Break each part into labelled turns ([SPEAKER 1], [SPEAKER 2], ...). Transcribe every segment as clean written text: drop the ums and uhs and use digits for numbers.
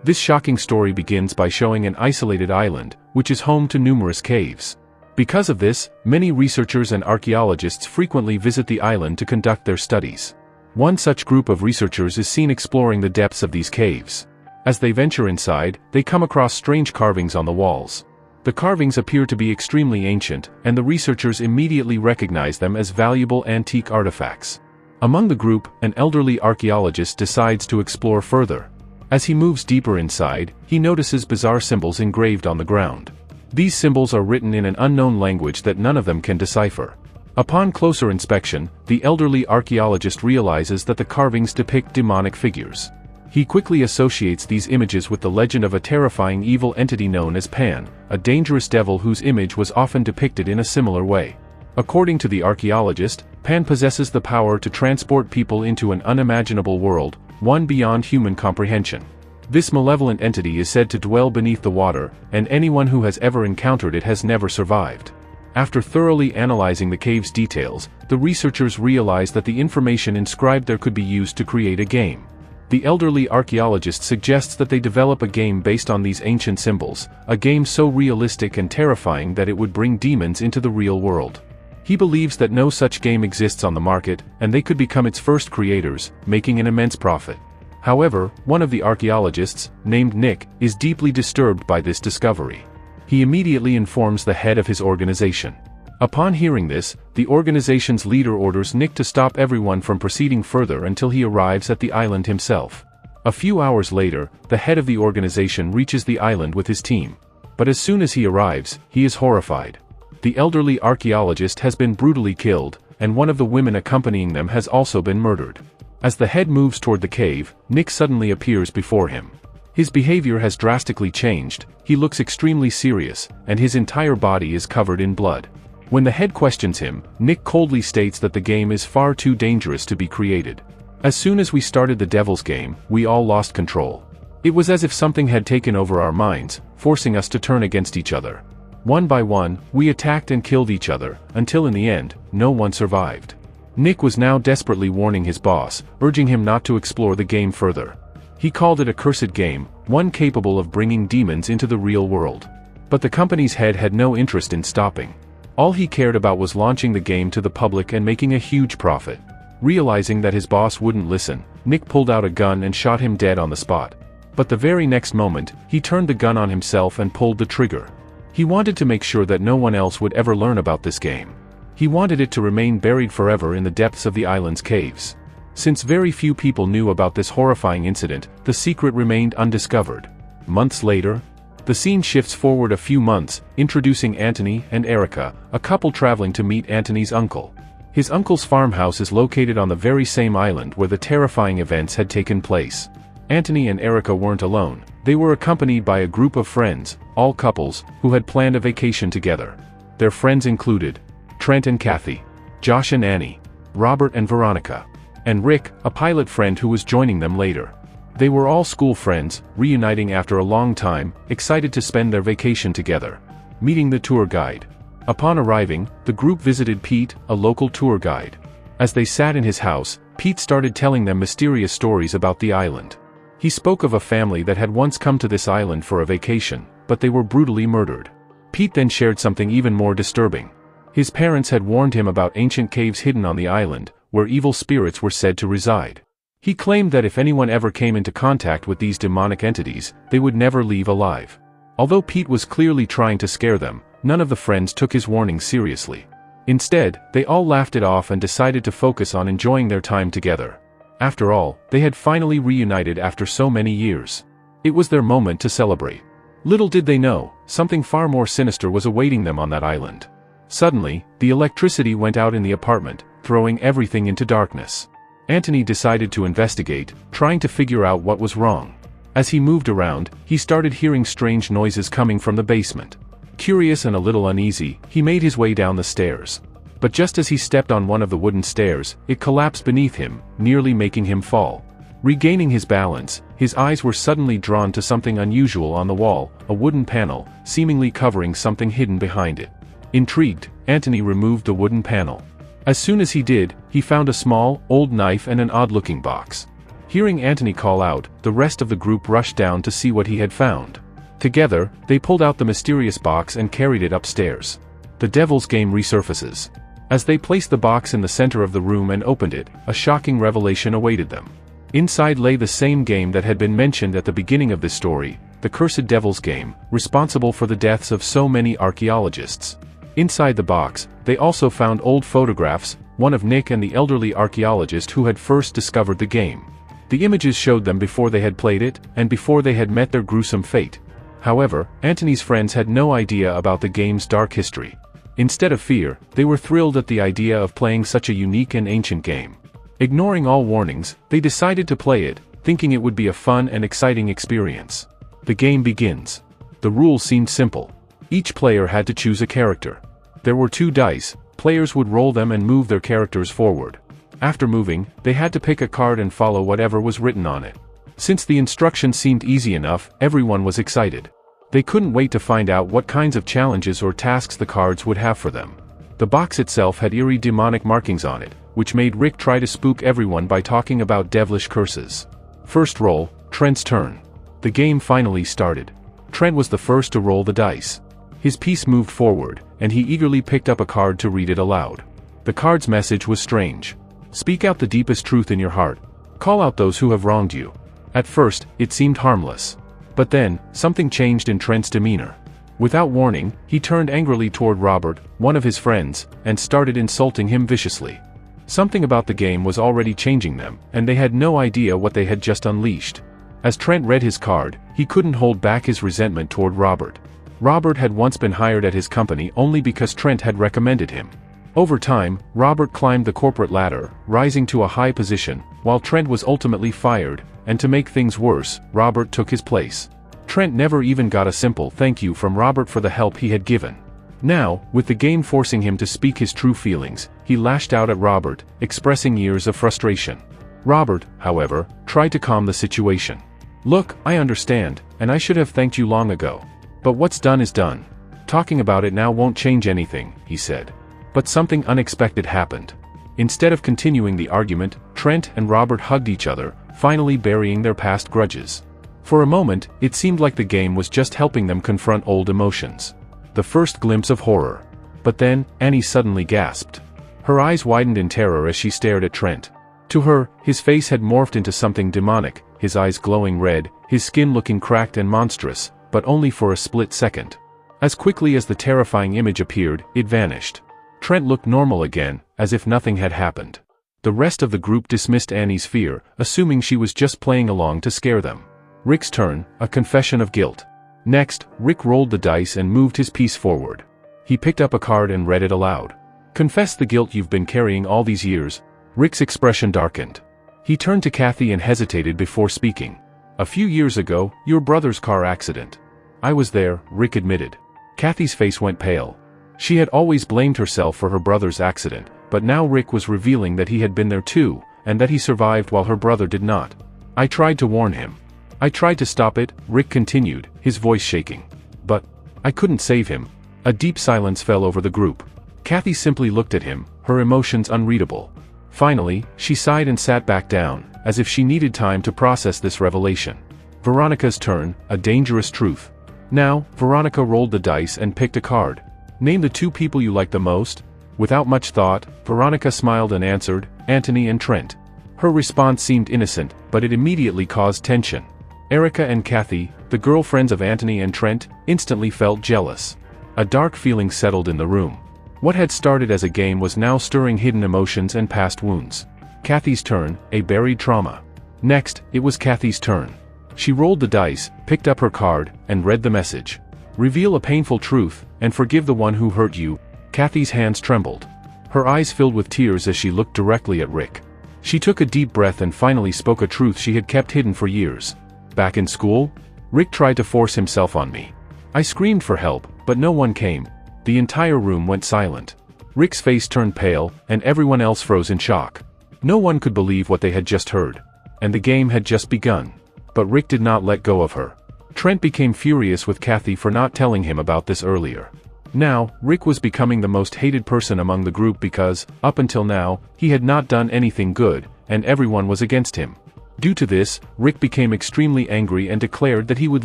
[SPEAKER 1] This shocking story begins by showing an isolated island, which is home to numerous caves. Because of this, many researchers and archaeologists frequently visit the island to conduct their studies. One such group of researchers is seen exploring the depths of these caves. As they venture inside, they come across strange carvings on the walls. The carvings appear to be extremely ancient, and the researchers immediately recognize them as valuable antique artifacts. Among the group, an elderly archaeologist decides to explore further. As he moves deeper inside, he notices bizarre symbols engraved on the ground. These symbols are written in an unknown language that none of them can decipher. Upon closer inspection, the elderly archaeologist realizes that the carvings depict demonic figures. He quickly associates these images with the legend of a terrifying evil entity known as Pan, a dangerous devil whose image was often depicted in a similar way. According to the archaeologist, Pan possesses the power to transport people into an unimaginable world, one beyond human comprehension. This malevolent entity is said to dwell beneath the water, and anyone who has ever encountered it has never survived. After thoroughly analyzing the cave's details, the researchers realize that the information inscribed there could be used to create a game. The elderly archaeologist suggests that they develop a game based on these ancient symbols, a game so realistic and terrifying that it would bring demons into the real world. He believes that no such game exists on the market, and they could become its first creators, making an immense profit. However, one of the archaeologists, named Nick, is deeply disturbed by this discovery. He immediately informs the head of his organization. Upon hearing this, the organization's leader orders Nick to stop everyone from proceeding further until he arrives at the island himself. A few hours later, the head of the organization reaches the island with his team. But as soon as he arrives, he is horrified. The elderly archaeologist has been brutally killed, and one of the women accompanying them has also been murdered. As the head moves toward the cave, Nick suddenly appears before him. His behavior has drastically changed, he looks extremely serious, and his entire body is covered in blood. When the head questions him, Nick coldly states that the game is far too dangerous to be created. As soon as we started the devil's game, we all lost control. It was as if something had taken over our minds, forcing us to turn against each other. One by one, we attacked and killed each other, until in the end, no one survived. Nick was now desperately warning his boss, urging him not to explore the game further. He called it a cursed game, one capable of bringing demons into the real world. But the company's head had no interest in stopping. All he cared about was launching the game to the public and making a huge profit. Realizing that his boss wouldn't listen, Nick pulled out a gun and shot him dead on the spot. But the very next moment, he turned the gun on himself and pulled the trigger. He wanted to make sure that no one else would ever learn about this game. He wanted it to remain buried forever in the depths of the island's caves. Since very few people knew about this horrifying incident, the secret remained undiscovered. Months later, the scene shifts forward a few months, introducing Anthony and Erica, a couple traveling to meet Anthony's uncle. His uncle's farmhouse is located on the very same island where the terrifying events had taken place. Anthony and Erica weren't alone, they were accompanied by a group of friends, all couples, who had planned a vacation together. Their friends included Trent and Kathy, Josh and Annie, Robert and Veronica, and Rick, a pilot friend who was joining them later. They were all school friends, reuniting after a long time, excited to spend their vacation together. Meeting the tour guide. Upon arriving, the group visited Pete, a local tour guide. As they sat in his house, Pete started telling them mysterious stories about the island. He spoke of a family that had once come to this island for a vacation, but they were brutally murdered. Pete then shared something even more disturbing. His parents had warned him about ancient caves hidden on the island, where evil spirits were said to reside. He claimed that if anyone ever came into contact with these demonic entities, they would never leave alive. Although Pete was clearly trying to scare them, none of the friends took his warnings seriously. Instead, they all laughed it off and decided to focus on enjoying their time together. After all, they had finally reunited after so many years. It was their moment to celebrate. Little did they know, something far more sinister was awaiting them on that island. Suddenly, the electricity went out in the apartment, throwing everything into darkness. Anthony decided to investigate, trying to figure out what was wrong. As he moved around, he started hearing strange noises coming from the basement. Curious and a little uneasy, he made his way down the stairs. But just as he stepped on one of the wooden stairs, it collapsed beneath him, nearly making him fall. Regaining his balance, his eyes were suddenly drawn to something unusual on the wall, a wooden panel, seemingly covering something hidden behind it. Intrigued, Anthony removed the wooden panel. As soon as he did, he found a small, old knife and an odd-looking box. Hearing Anthony call out, the rest of the group rushed down to see what he had found. Together, they pulled out the mysterious box and carried it upstairs. The devil's game resurfaces. As they placed the box in the center of the room and opened it, a shocking revelation awaited them. Inside lay the same game that had been mentioned at the beginning of this story, the cursed devil's game, responsible for the deaths of so many archaeologists. Inside the box, they also found old photographs, one of Nick and the elderly archaeologist who had first discovered the game. The images showed them before they had played it, and before they had met their gruesome fate. However, Anthony's friends had no idea about the game's dark history. Instead of fear, they were thrilled at the idea of playing such a unique and ancient game. Ignoring all warnings, they decided to play it, thinking it would be a fun and exciting experience. The game begins. The rules seemed simple. Each player had to choose a character. There were 2 dice, players would roll them and move their characters forward. After moving, they had to pick a card and follow whatever was written on it. Since the instructions seemed easy enough, everyone was excited. They couldn't wait to find out what kinds of challenges or tasks the cards would have for them. The box itself had eerie demonic markings on it, which made Rick try to spook everyone by talking about devilish curses. First roll, Trent's turn. The game finally started. Trent was the first to roll the dice. His piece moved forward, and he eagerly picked up a card to read it aloud. The card's message was strange. Speak out the deepest truth in your heart. Call out those who have wronged you. At first, it seemed harmless. But then, something changed in Trent's demeanor. Without warning, he turned angrily toward Robert, one of his friends, and started insulting him viciously. Something about the game was already changing them, and they had no idea what they had just unleashed. As Trent read his card, he couldn't hold back his resentment toward Robert. Robert had once been hired at his company only because Trent had recommended him. Over time, Robert climbed the corporate ladder, rising to a high position, while Trent was ultimately fired, and to make things worse, Robert took his place. Trent never even got a simple thank you from Robert for the help he had given. Now, with the game forcing him to speak his true feelings, he lashed out at Robert, expressing years of frustration. Robert, however, tried to calm the situation. Look, I understand, and I should have thanked you long ago. But what's done is done. Talking about it now won't change anything, he said. But something unexpected happened. Instead of continuing the argument, Trent and Robert hugged each other, finally burying their past grudges. For a moment, it seemed like the game was just helping them confront old emotions. The first glimpse of horror. But then, Annie suddenly gasped. Her eyes widened in terror as she stared at Trent. To her, his face had morphed into something demonic, his eyes glowing red, his skin looking cracked and monstrous, but only for a split second. As quickly as the terrifying image appeared, it vanished. Trent looked normal again, as if nothing had happened. The rest of the group dismissed Annie's fear, assuming she was just playing along to scare them. Rick's turn, a confession of guilt. Next, Rick rolled the dice and moved his piece forward. He picked up a card and read it aloud. Confess the guilt you've been carrying all these years. Rick's expression darkened. He turned to Kathy and hesitated before speaking. A few years ago, your brother's car accident. I was there, Rick admitted. Kathy's face went pale. She had always blamed herself for her brother's accident, but now Rick was revealing that he had been there too, and that he survived while her brother did not. I tried to warn him. I tried to stop it, Rick continued, his voice shaking. But I couldn't save him. A deep silence fell over the group. Kathy simply looked at him, her emotions unreadable. Finally, she sighed and sat back down, as if she needed time to process this revelation. Veronica's turn, a dangerous truth. Now, Veronica rolled the dice and picked a card. Name the 2 people you like the most. Without much thought, Veronica smiled and answered, Anthony and Trent. Her response seemed innocent, but it immediately caused tension. Erica and Kathy, the girlfriends of Anthony and Trent, instantly felt jealous. A dark feeling settled in the room. What had started as a game was now stirring hidden emotions and past wounds. Kathy's turn, a buried trauma. Next, it was Kathy's turn. She rolled the dice, picked up her card, and read the message. Reveal a painful truth, and forgive the one who hurt you. Kathy's hands trembled. Her eyes filled with tears as she looked directly at Rick. She took a deep breath and finally spoke a truth she had kept hidden for years. Back in school, Rick tried to force himself on me. I screamed for help, but no one came. The entire room went silent. Rick's face turned pale, and everyone else froze in shock. No one could believe what they had just heard. And the game had just begun. But Rick did not let go of her. Trent became furious with Kathy for not telling him about this earlier. Now, Rick was becoming the most hated person among the group because, up until now, he had not done anything good, and everyone was against him. Due to this, Rick became extremely angry and declared that he would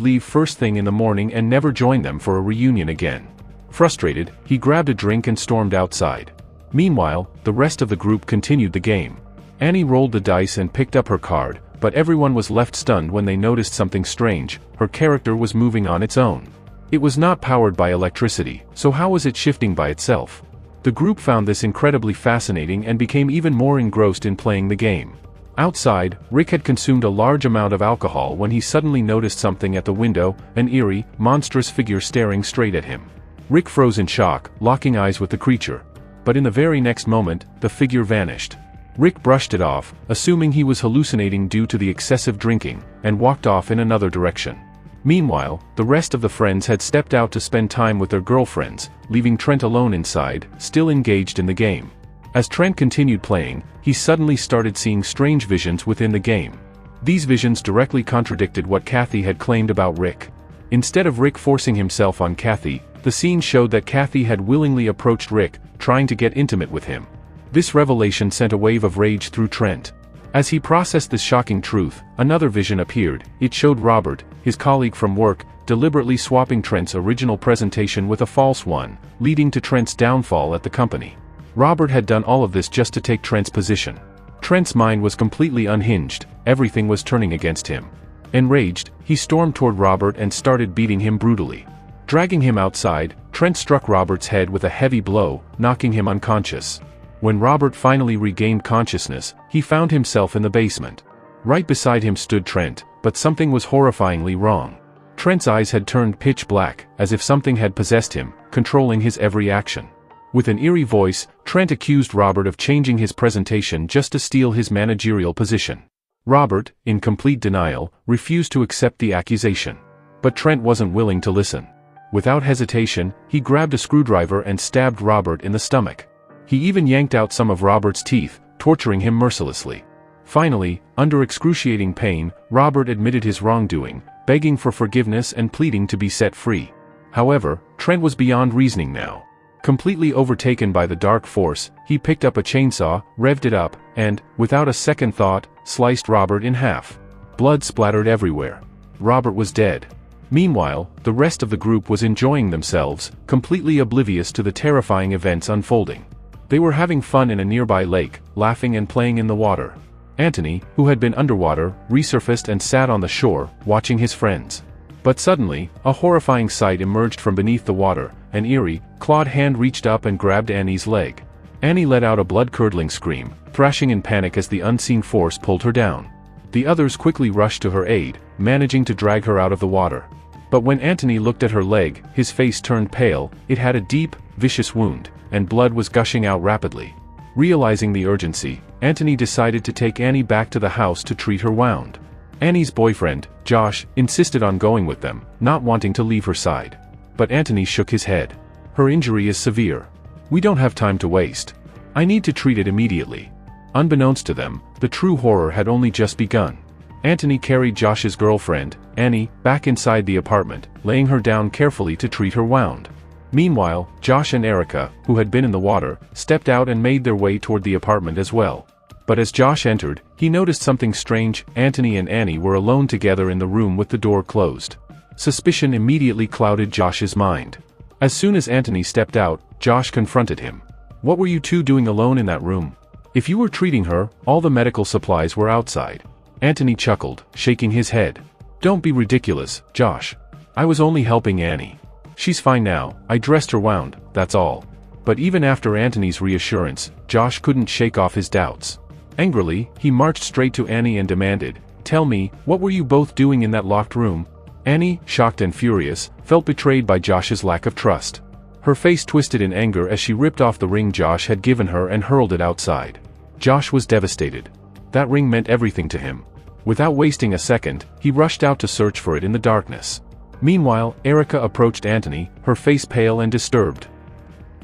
[SPEAKER 1] leave first thing in the morning and never join them for a reunion again. Frustrated, he grabbed a drink and stormed outside. Meanwhile, the rest of the group continued the game. Annie rolled the dice and picked up her card, but everyone was left stunned when they noticed something strange. Her character was moving on its own. It was not powered by electricity, so how was it shifting by itself? The group found this incredibly fascinating and became even more engrossed in playing the game. Outside, Rick had consumed a large amount of alcohol when he suddenly noticed something at the window, an eerie, monstrous figure staring straight at him. Rick froze in shock, locking eyes with the creature. But in the very next moment, the figure vanished. Rick brushed it off, assuming he was hallucinating due to the excessive drinking, and walked off in another direction. Meanwhile, the rest of the friends had stepped out to spend time with their girlfriends, leaving Trent alone inside, still engaged in the game. As Trent continued playing, he suddenly started seeing strange visions within the game. These visions directly contradicted what Kathy had claimed about Rick. Instead of Rick forcing himself on Kathy, the scene showed that Kathy had willingly approached Rick, trying to get intimate with him. This revelation sent a wave of rage through Trent. As he processed this shocking truth, another vision appeared. It showed Robert, his colleague from work, deliberately swapping Trent's original presentation with a false one, leading to Trent's downfall at the company. Robert had done all of this just to take Trent's position. Trent's mind was completely unhinged, everything was turning against him. Enraged, he stormed toward Robert and started beating him brutally. Dragging him outside, Trent struck Robert's head with a heavy blow, knocking him unconscious. When Robert finally regained consciousness, he found himself in the basement. Right beside him stood Trent, but something was horrifyingly wrong. Trent's eyes had turned pitch black, as if something had possessed him, controlling his every action. With an eerie voice, Trent accused Robert of changing his presentation just to steal his managerial position. Robert, in complete denial, refused to accept the accusation. But Trent wasn't willing to listen. Without hesitation, he grabbed a screwdriver and stabbed Robert in the stomach. He even yanked out some of Robert's teeth, torturing him mercilessly. Finally, under excruciating pain, Robert admitted his wrongdoing, begging for forgiveness and pleading to be set free. However, Trent was beyond reasoning now. Completely overtaken by the dark force, he picked up a chainsaw, revved it up, and, without a second thought, sliced Robert in half. Blood splattered everywhere. Robert was dead. Meanwhile, the rest of the group was enjoying themselves, completely oblivious to the terrifying events unfolding. They were having fun in a nearby lake, laughing and playing in the water. Anthony, who had been underwater, resurfaced and sat on the shore, watching his friends. But suddenly, a horrifying sight emerged from beneath the water. An eerie, clawed hand reached up and grabbed Annie's leg. Annie let out a blood-curdling scream, thrashing in panic as the unseen force pulled her down. The others quickly rushed to her aid, managing to drag her out of the water. But when Anthony looked at her leg, his face turned pale. It had a deep, vicious wound, and blood was gushing out rapidly. Realizing the urgency, Anthony decided to take Annie back to the house to treat her wound. Annie's boyfriend, Josh, insisted on going with them, not wanting to leave her side. But Anthony shook his head. Her injury is severe. We don't have time to waste. I need to treat it immediately. Unbeknownst to them, the true horror had only just begun. Anthony carried Josh's girlfriend, Annie, back inside the apartment, laying her down carefully to treat her wound. Meanwhile, Josh and Erica, who had been in the water, stepped out and made their way toward the apartment as well. But as Josh entered, he noticed something strange. Anthony and Annie were alone together in the room with the door closed. Suspicion immediately clouded Josh's mind. As soon as Anthony stepped out, Josh confronted him. What were you two doing alone in that room? If you were treating her, all the medical supplies were outside. Anthony chuckled, shaking his head. Don't be ridiculous, Josh. I was only helping Annie. She's fine now, I dressed her wound, that's all. But even after Anthony's reassurance, Josh couldn't shake off his doubts. Angrily, he marched straight to Annie and demanded, "Tell me, what were you both doing in that locked room?" Annie, shocked and furious, felt betrayed by Josh's lack of trust. Her face twisted in anger as she ripped off the ring Josh had given her and hurled it outside. Josh was devastated. That ring meant everything to him. Without wasting a second, he rushed out to search for it in the darkness. Meanwhile, Erica approached Anthony, her face pale and disturbed.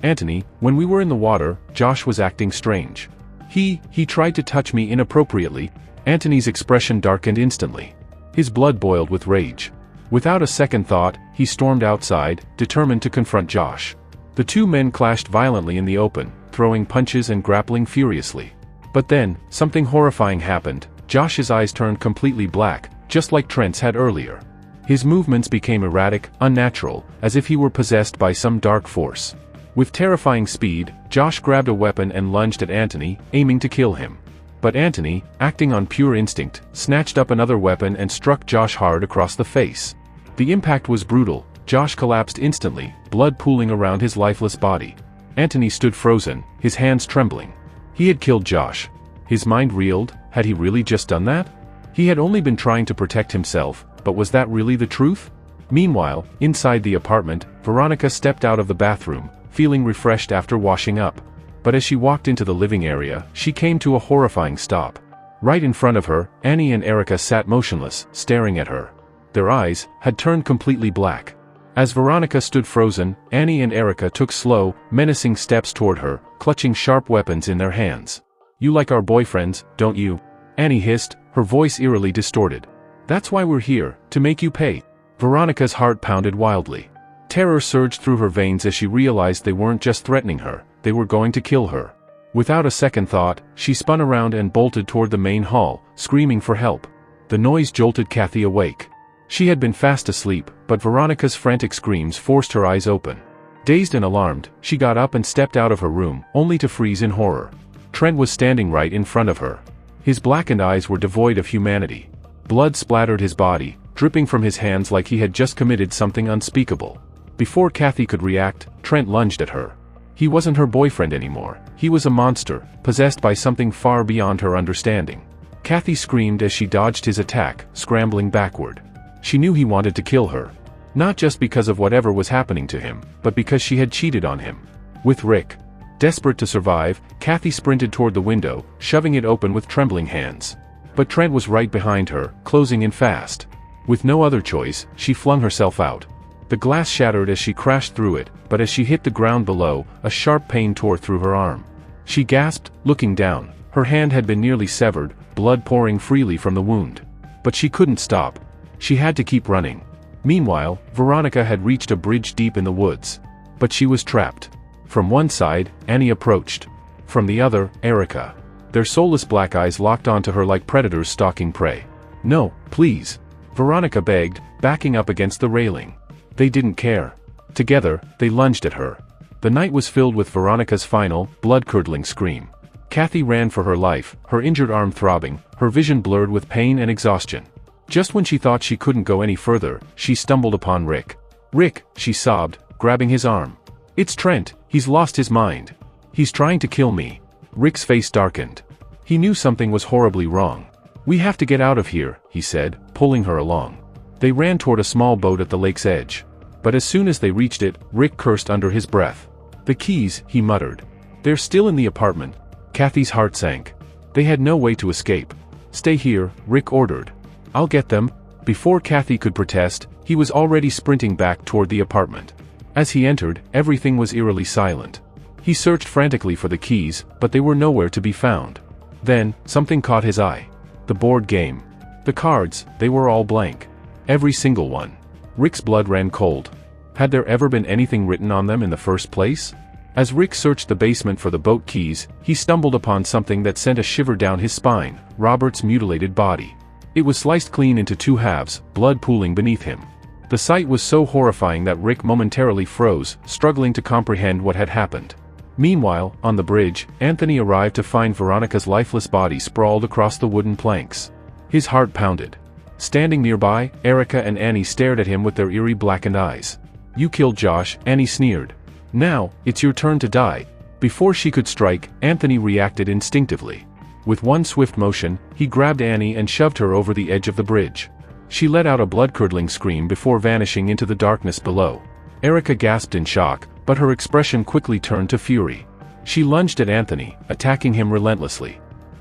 [SPEAKER 1] "Anthony, when we were in the water, Josh was acting strange. He tried to touch me inappropriately." Anthony's expression darkened instantly. His blood boiled with rage. Without a second thought, he stormed outside, determined to confront Josh. The two men clashed violently in the open, throwing punches and grappling furiously. But then, something horrifying happened. Josh's eyes turned completely black, just like Trent's had earlier. His movements became erratic, unnatural, as if he were possessed by some dark force. With terrifying speed, Josh grabbed a weapon and lunged at Anthony, aiming to kill him. But Anthony, acting on pure instinct, snatched up another weapon and struck Josh hard across the face. The impact was brutal. Josh collapsed instantly, blood pooling around his lifeless body. Anthony stood frozen, his hands trembling. He had killed Josh. His mind reeled. Had he really just done that? He had only been trying to protect himself, but was that really the truth? Meanwhile, inside the apartment, Veronica stepped out of the bathroom, feeling refreshed after washing up. But as she walked into the living area, she came to a horrifying stop. Right in front of her, Annie and Erica sat motionless, staring at her. Their eyes had turned completely black. As Veronica stood frozen, Annie and Erica took slow, menacing steps toward her, clutching sharp weapons in their hands. "You like our boyfriends, don't you?" Annie hissed, her voice eerily distorted. "That's why we're here, to make you pay." Veronica's heart pounded wildly. Terror surged through her veins as she realized they weren't just threatening her, they were going to kill her. Without a second thought, she spun around and bolted toward the main hall, screaming for help. The noise jolted Kathy awake. She had been fast asleep, but Veronica's frantic screams forced her eyes open. Dazed and alarmed, she got up and stepped out of her room, only to freeze in horror. Trent was standing right in front of her. His blackened eyes were devoid of humanity. Blood splattered his body, dripping from his hands like he had just committed something unspeakable. Before Kathy could react, Trent lunged at her. He wasn't her boyfriend anymore. He was a monster, possessed by something far beyond her understanding. Kathy screamed as she dodged his attack, scrambling backward. She knew he wanted to kill her. Not just because of whatever was happening to him, but because she had cheated on him. With Rick. Desperate to survive, Kathy sprinted toward the window, shoving it open with trembling hands. But Trent was right behind her, closing in fast. With no other choice, she flung herself out. The glass shattered as she crashed through it, but as she hit the ground below, a sharp pain tore through her arm. She gasped, looking down. Her hand had been nearly severed, blood pouring freely from the wound. But she couldn't stop. She had to keep running. Meanwhile, Veronica had reached a bridge deep in the woods. But she was trapped. From one side, Annie approached. From the other, Erica. Their soulless black eyes locked onto her like predators stalking prey. "No, please," Veronica begged, backing up against the railing. They didn't care. Together, they lunged at her. The night was filled with Veronica's final, blood-curdling scream. Kathy ran for her life, her injured arm throbbing, her vision blurred with pain and exhaustion. Just when she thought she couldn't go any further, she stumbled upon Rick. "Rick," she sobbed, grabbing his arm. "It's Trent, he's lost his mind. He's trying to kill me." Rick's face darkened. He knew something was horribly wrong. "We have to get out of here," he said, pulling her along. They ran toward a small boat at the lake's edge. But as soon as they reached it, Rick cursed under his breath. "The keys," he muttered. "They're still in the apartment." Kathy's heart sank. They had no way to escape. "Stay here," Rick ordered. "I'll get them." Before Kathy could protest, he was already sprinting back toward the apartment. As he entered, everything was eerily silent. He searched frantically for the keys, but they were nowhere to be found. Then, something caught his eye. The board game. The cards, they were all blank. Every single one. Rick's blood ran cold. Had there ever been anything written on them in the first place? As Rick searched the basement for the boat keys, he stumbled upon something that sent a shiver down his spine: Robert's mutilated body. It was sliced clean into two halves, blood pooling beneath him. The sight was so horrifying that Rick momentarily froze, struggling to comprehend what had happened. Meanwhile, on the bridge, Anthony arrived to find Veronica's lifeless body sprawled across the wooden planks. His heart pounded. Standing nearby, Erica and Annie stared at him with their eerie blackened eyes. "You killed Josh," Annie sneered. "Now, it's your turn to die." Before she could strike, Anthony reacted instinctively. With one swift motion, he grabbed Annie and shoved her over the edge of the bridge. She let out a blood-curdling scream before vanishing into the darkness below. Erica gasped in shock, but her expression quickly turned to fury. She lunged at Anthony, attacking him relentlessly.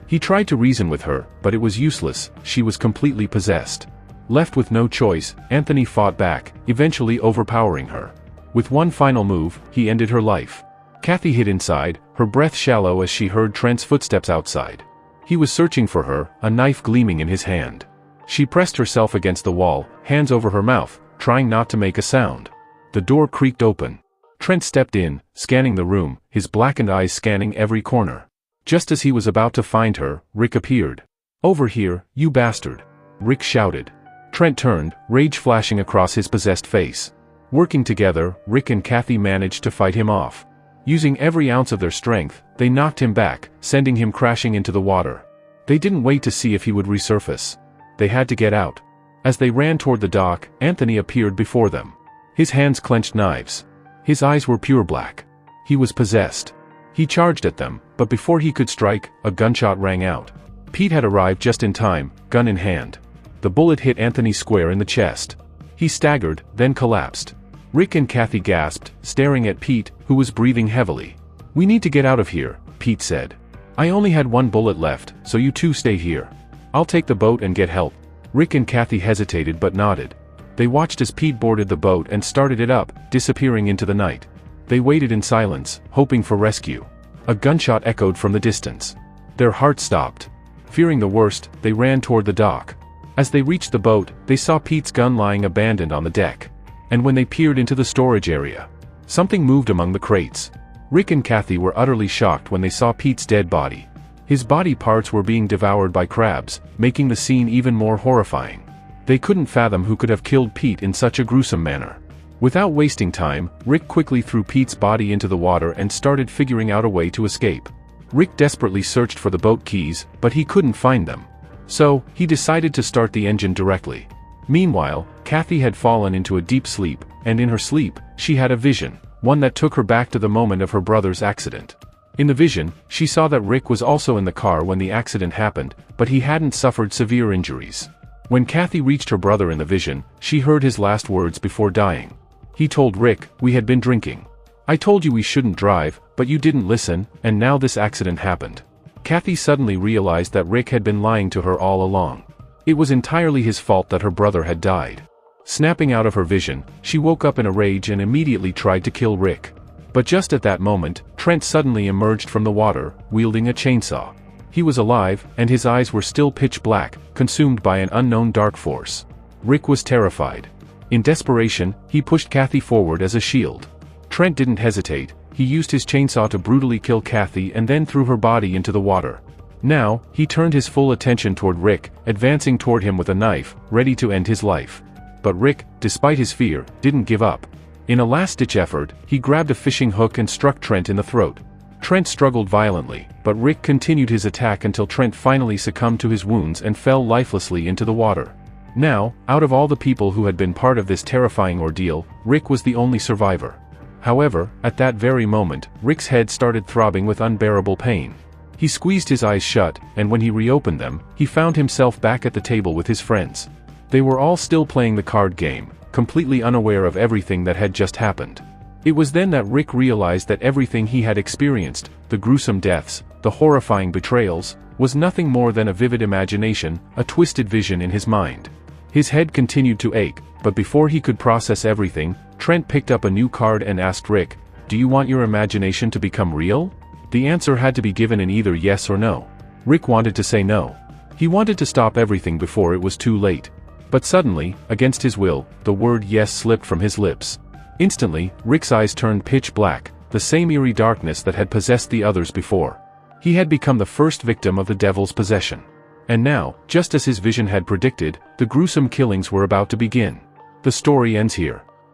[SPEAKER 1] He tried to reason with her, but it was useless. She was completely possessed. Left with no choice, Anthony fought back, eventually overpowering her. With one final move, he ended her life. Kathy hid inside, her breath shallow as she heard Trent's footsteps outside. He was searching for her, a knife gleaming in his hand. She pressed herself against the wall, hands over her mouth, trying not to make a sound. The door creaked open. Trent stepped in, scanning the room, his blackened eyes scanning every corner. Just as he was about to find her, Rick appeared. "Over here, you bastard!" Rick shouted. Trent turned, rage flashing across his possessed face. Working together, Rick and Kathy managed to fight him off. Using every ounce of their strength, they knocked him back, sending him crashing into the water. They didn't wait to see if he would resurface. They had to get out. As they ran toward the dock, Anthony appeared before them. His hands clenched knives. His eyes were pure black. He was possessed. He charged at them, but before he could strike, a gunshot rang out. Pete had arrived just in time, gun in hand. The bullet hit Anthony square in the chest. He staggered, then collapsed. Rick and Kathy gasped, staring at Pete, who was breathing heavily. "We need to get out of here," Pete said. "I only had one bullet left, so you two stay here. I'll take the boat and get help." Rick and Kathy hesitated but nodded. They watched as Pete boarded the boat and started it up, disappearing into the night. They waited in silence, hoping for rescue. A gunshot echoed from the distance. Their hearts stopped. Fearing the worst, they ran toward the dock. As they reached the boat, they saw Pete's gun lying abandoned on the deck. And when they peered into the storage area, something moved among the crates. Rick and Kathy were utterly shocked when they saw Pete's dead body. His body parts were being devoured by crabs, making the scene even more horrifying. They couldn't fathom who could have killed Pete in such a gruesome manner. Without wasting time, Rick quickly threw Pete's body into the water and started figuring out a way to escape. Rick desperately searched for the boat keys, but he couldn't find them. So, he decided to start the engine directly. Meanwhile, Kathy had fallen into a deep sleep, and in her sleep, she had a vision, one that took her back to the moment of her brother's accident. In the vision, she saw that Rick was also in the car when the accident happened, but he hadn't suffered severe injuries. When Kathy reached her brother in the vision, she heard his last words before dying. He told Rick, "We had been drinking. I told you we shouldn't drive, but you didn't listen, and now this accident happened." Kathy suddenly realized that Rick had been lying to her all along. It was entirely his fault that her brother had died. Snapping out of her vision, she woke up in a rage and immediately tried to kill Rick. But just at that moment, Trent suddenly emerged from the water, wielding a chainsaw. He was alive, and his eyes were still pitch black, consumed by an unknown dark force. Rick was terrified. In desperation, he pushed Kathy forward as a shield. Trent didn't hesitate. He used his chainsaw to brutally kill Kathy and then threw her body into the water. Now, he turned his full attention toward Rick, advancing toward him with a knife, ready to end his life. But Rick, despite his fear, didn't give up. In a last-ditch effort, he grabbed a fishing hook and struck Trent in the throat. Trent struggled violently, but Rick continued his attack until Trent finally succumbed to his wounds and fell lifelessly into the water. Now, out of all the people who had been part of this terrifying ordeal, Rick was the only survivor. However, at that very moment, Rick's head started throbbing with unbearable pain. He squeezed his eyes shut, and when he reopened them, he found himself back at the table with his friends. They were all still playing the card game, completely unaware of everything that had just happened. It was then that Rick realized that everything he had experienced, the gruesome deaths, the horrifying betrayals, was nothing more than a vivid imagination, a twisted vision in his mind. His head continued to ache, but before he could process everything, Trent picked up a new card and asked Rick, "Do you want your imagination to become real?" The answer had to be given in either yes or no. Rick wanted to say no. He wanted to stop everything before it was too late. But suddenly, against his will, the word yes slipped from his lips. Instantly, Rick's eyes turned pitch black, the same eerie darkness that had possessed the others before. He had become the first victim of the devil's possession. And now, just as his vision had predicted, the gruesome killings were about to begin. The story ends here.